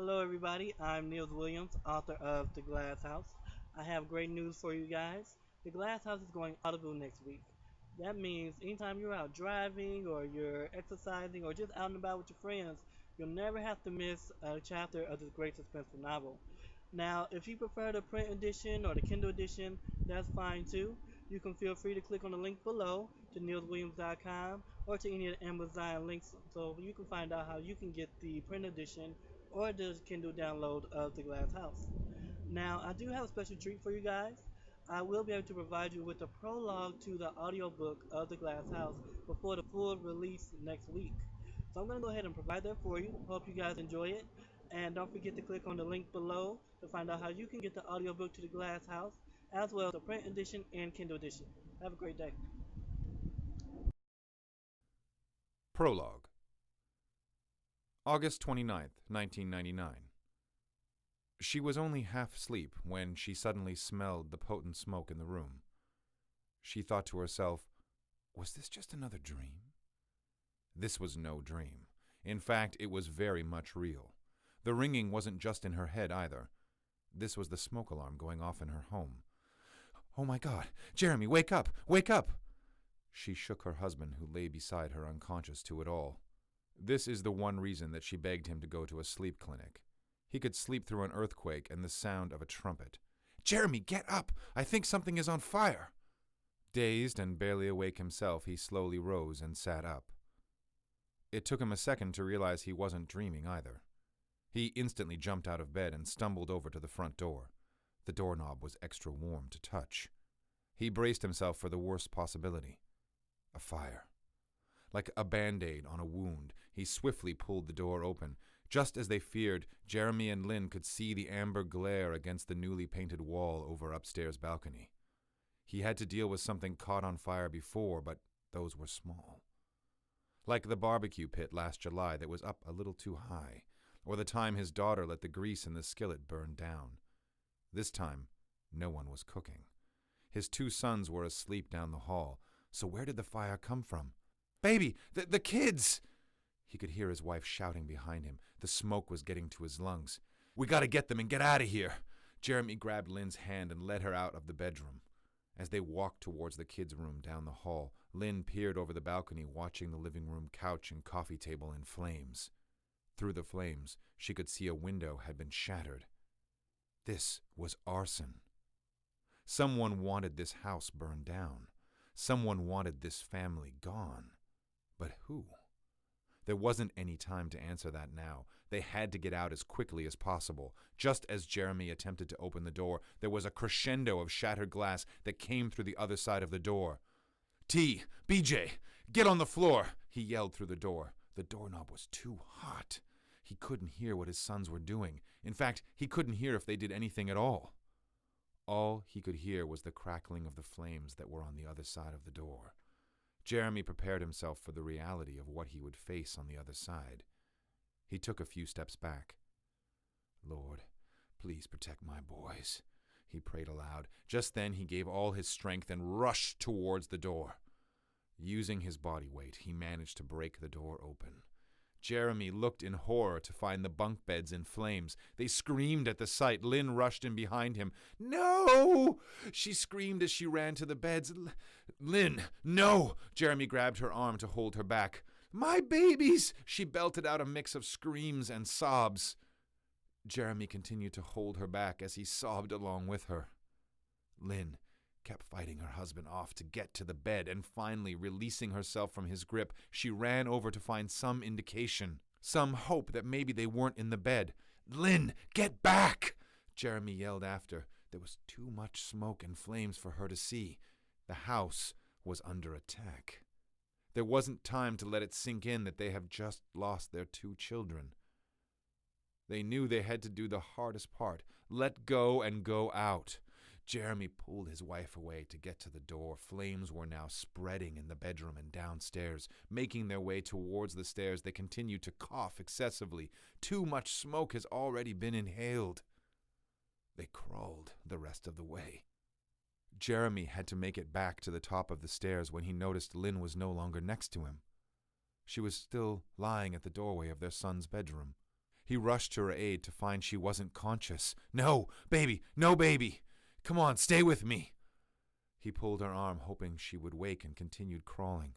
Hello, everybody. I'm Niels Williams, author of The Glass House. I have great news for you guys. The Glass House is going Audible next week. That means anytime you're out driving or you're exercising or just out and about with your friends, you'll never have to miss a chapter of this great suspenseful novel. Now, if you prefer the print edition or the Kindle edition, that's fine too. You can feel free to click on the link below to neilswilliams.com or to any of the Amazon links so you can find out how you can get the print edition or the Kindle download of The Glass House. Now, I do have a special treat for you guys. I will be able to provide you with a prologue to the audiobook of The Glass House before the full release next week. So I'm going to go ahead and provide that for you. Hope you guys enjoy it. And don't forget to click on the link below to find out how you can get the audiobook to The Glass House, as well as the print edition and Kindle edition. Have a great day. Prologue. August 29th, 1999. She was only half asleep when she suddenly smelled the potent smoke in the room. She thought to herself, was this just another dream? This was no dream. In fact, it was very much real. The ringing wasn't just in her head either. This was the smoke alarm going off in her home. Oh my God! Jeremy, wake up! Wake up! She shook her husband, who lay beside her unconscious to it all. This is the one reason that she begged him to go to a sleep clinic. He could sleep through an earthquake and the sound of a trumpet. Jeremy, get up! I think something is on fire! Dazed and barely awake himself, he slowly rose and sat up. It took him a second to realize he wasn't dreaming either. He instantly jumped out of bed and stumbled over to the front door. The doorknob was extra warm to touch. He braced himself for the worst possibility. A fire. Like a Band-Aid on a wound, he swiftly pulled the door open. Just as they feared, Jeremy and Lynn could see the amber glare against the newly painted wall over upstairs balcony. He had to deal with something caught on fire before, but those were small. Like the barbecue pit last July that was up a little too high, or the time his daughter let the grease in the skillet burn down. This time, no one was cooking. His two sons were asleep down the hall, so where did the fire come from? Baby, the kids! He could hear his wife shouting behind him. The smoke was getting to his lungs. We gotta get them and get out of here! Jeremy grabbed Lynn's hand and led her out of the bedroom. As they walked towards the kids' room down the hall, Lynn peered over the balcony, watching the living room couch and coffee table in flames. Through the flames, she could see a window had been shattered. This was arson. Someone wanted this house burned down. Someone wanted this family gone. But who? There wasn't any time to answer that now. They had to get out as quickly as possible. Just as Jeremy attempted to open the door, there was a crescendo of shattered glass that came through the other side of the door. T, BJ, get on the floor, he yelled through the door. The doorknob was too hot. He couldn't hear what his sons were doing. In fact, he couldn't hear if they did anything at all. All he could hear was the crackling of the flames that were on the other side of the door. Jeremy prepared himself for the reality of what he would face on the other side. He took a few steps back. Lord, please protect my boys, he prayed aloud. Just then he gave all his strength and rushed towards the door. Using his body weight, he managed to break the door open. Jeremy looked in horror to find the bunk beds in flames. They screamed at the sight. Lynn rushed in behind him. No! She screamed as she ran to the beds. Lynn, no! Jeremy grabbed her arm to hold her back. My babies! She belted out a mix of screams and sobs. Jeremy continued to hold her back as he sobbed along with her. Lynn kept fighting her husband off to get to the bed, and finally, releasing herself from his grip, she ran over to find some indication, some hope that maybe they weren't in the bed. Lynn, get back! Jeremy yelled after. There was too much smoke and flames for her to see. The house was under attack. There wasn't time to let it sink in that they have just lost their two children. They knew they had to do the hardest part, let go and go out. Jeremy pulled his wife away to get to the door. Flames were now spreading in the bedroom and downstairs. Making their way towards the stairs, they continued to cough excessively. Too much smoke has already been inhaled. They crawled the rest of the way. Jeremy had to make it back to the top of the stairs when he noticed Lynn was no longer next to him. She was still lying at the doorway of their son's bedroom. He rushed to her aid to find she wasn't conscious. No, baby, no, baby. Come on, stay with me. He pulled her arm, hoping she would wake, and continued crawling.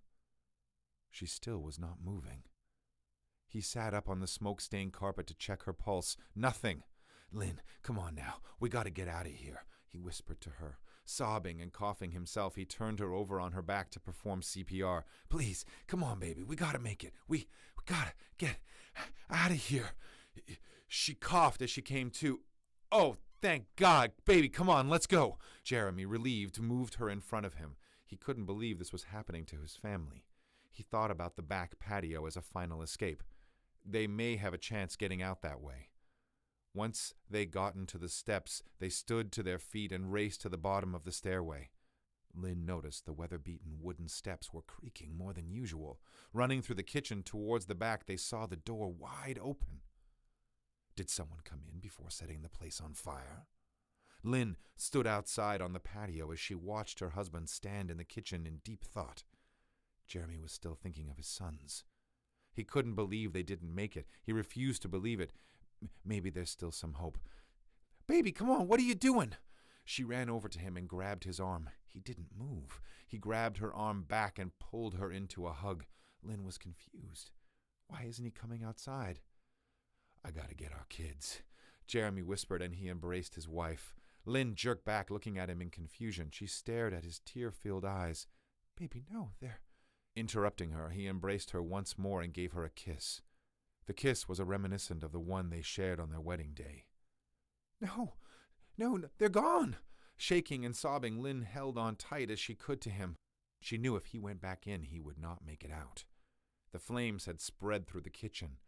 She still was not moving. He sat up on the smoke-stained carpet to check her pulse. Nothing. Lynn, come on now. We gotta get out of here, he whispered to her. Sobbing and coughing himself, he turned her over on her back to perform CPR. Please, come on, baby. We gotta make it. We gotta get out of here. She coughed as she came to. Oh, thank God. Baby, come on, let's go. Jeremy, relieved, moved her in front of him. He couldn't believe this was happening to his family. He thought about the back patio as a final escape. They may have a chance getting out that way. Once they gotten to the steps, they stood to their feet and raced to the bottom of the stairway. Lynn noticed the weather-beaten wooden steps were creaking more than usual. Running through the kitchen towards the back, they saw the door wide open. Did someone come in before setting the place on fire? Lynn stood outside on the patio as she watched her husband stand in the kitchen in deep thought. Jeremy was still thinking of his sons. He couldn't believe they didn't make it. He refused to believe it. Maybe there's still some hope. Baby, come on, what are you doing? She ran over to him and grabbed his arm. He didn't move. He grabbed her arm back and pulled her into a hug. Lynn was confused. Why isn't he coming outside? I gotta get our kids, Jeremy whispered, and he embraced his wife. Lynn jerked back, looking at him in confusion. She stared at his tear-filled eyes. Baby, no, they're... Interrupting her, he embraced her once more and gave her a kiss. The kiss was a reminiscent of the one they shared on their wedding day. No, they're gone. Shaking and sobbing, Lynn held on tight as she could to him. She knew if he went back in, he would not make it out. The flames had spread through the kitchen.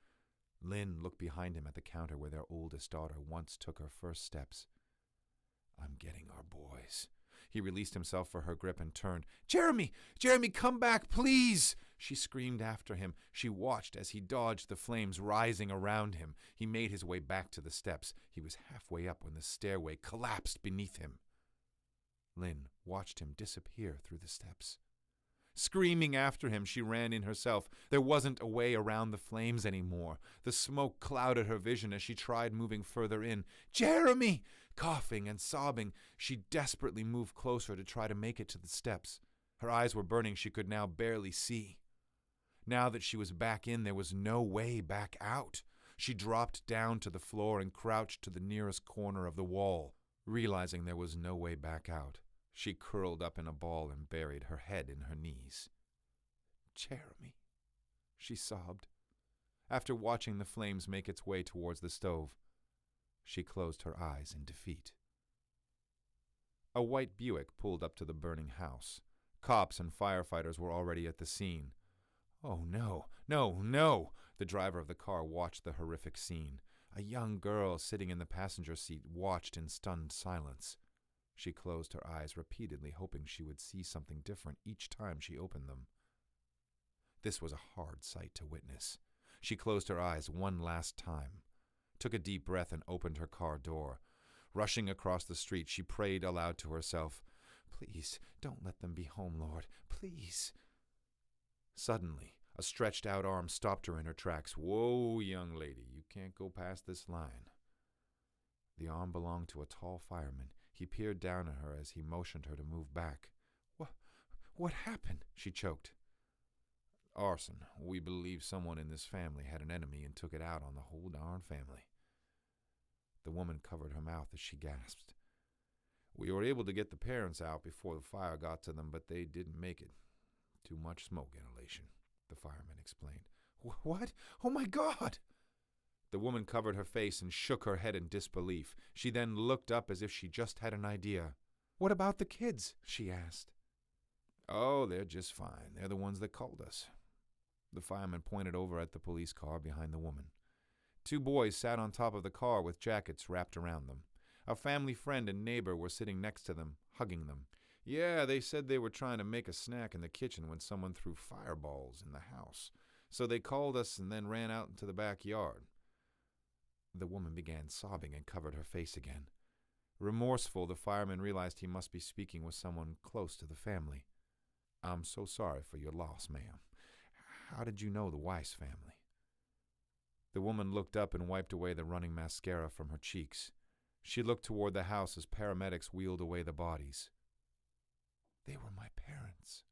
Lynn looked behind him at the counter where their oldest daughter once took her first steps. I'm getting our boys. He released himself for her grip and turned. Jeremy, come back, please! She screamed after him. She watched as he dodged the flames rising around him. He made his way back to the steps. He was halfway up when the stairway collapsed beneath him. Lynn watched him disappear through the steps. Screaming after him, she ran in herself. There wasn't a way around the flames anymore. The smoke clouded her vision as she tried moving further in. Jeremy! Coughing and sobbing, she desperately moved closer to try to make it to the steps. Her eyes were burning. She could now barely see. Now that she was back in, there was no way back out. She dropped down to the floor and crouched to the nearest corner of the wall. Realizing there was no way back out, she curled up in a ball and buried her head in her knees. Jeremy, she sobbed. After watching the flames make its way towards the stove, she closed her eyes in defeat. A white Buick pulled up to the burning house. Cops and firefighters were already at the scene. Oh, no. The driver of the car watched the horrific scene. A young girl sitting in the passenger seat watched in stunned silence. She closed her eyes repeatedly, hoping she would see something different each time she opened them. This was a hard sight to witness. She closed her eyes one last time, took a deep breath, and opened her car door. Rushing across the street, she prayed aloud to herself, Please, don't let them be home, Lord. Please. Suddenly, a stretched-out arm stopped her in her tracks. Whoa, young lady, you can't go past this line. The arm belonged to a tall fireman. He peered down at her as he motioned her to move back. What happened? She choked. Arson. We believe someone in this family had an enemy and took it out on the whole darn family. The woman covered her mouth as she gasped. We were able to get the parents out before the fire got to them, but they didn't make it. Too much smoke inhalation, the fireman explained. What? Oh, my God! The woman covered her face and shook her head in disbelief. She then looked up as if she just had an idea. What about the kids? She asked. Oh, they're just fine. They're the ones that called us. The fireman pointed over at the police car behind the woman. 2 boys sat on top of the car with jackets wrapped around them. A family friend and neighbor were sitting next to them, hugging them. Yeah, they said they were trying to make a snack in the kitchen when someone threw fireballs in the house. So they called us and then ran out into the backyard. The woman began sobbing and covered her face again. Remorseful, the fireman realized he must be speaking with someone close to the family. I'm so sorry for your loss, ma'am. How did you know the Weiss family? The woman looked up and wiped away the running mascara from her cheeks. She looked toward the house as paramedics wheeled away the bodies. They were my parents.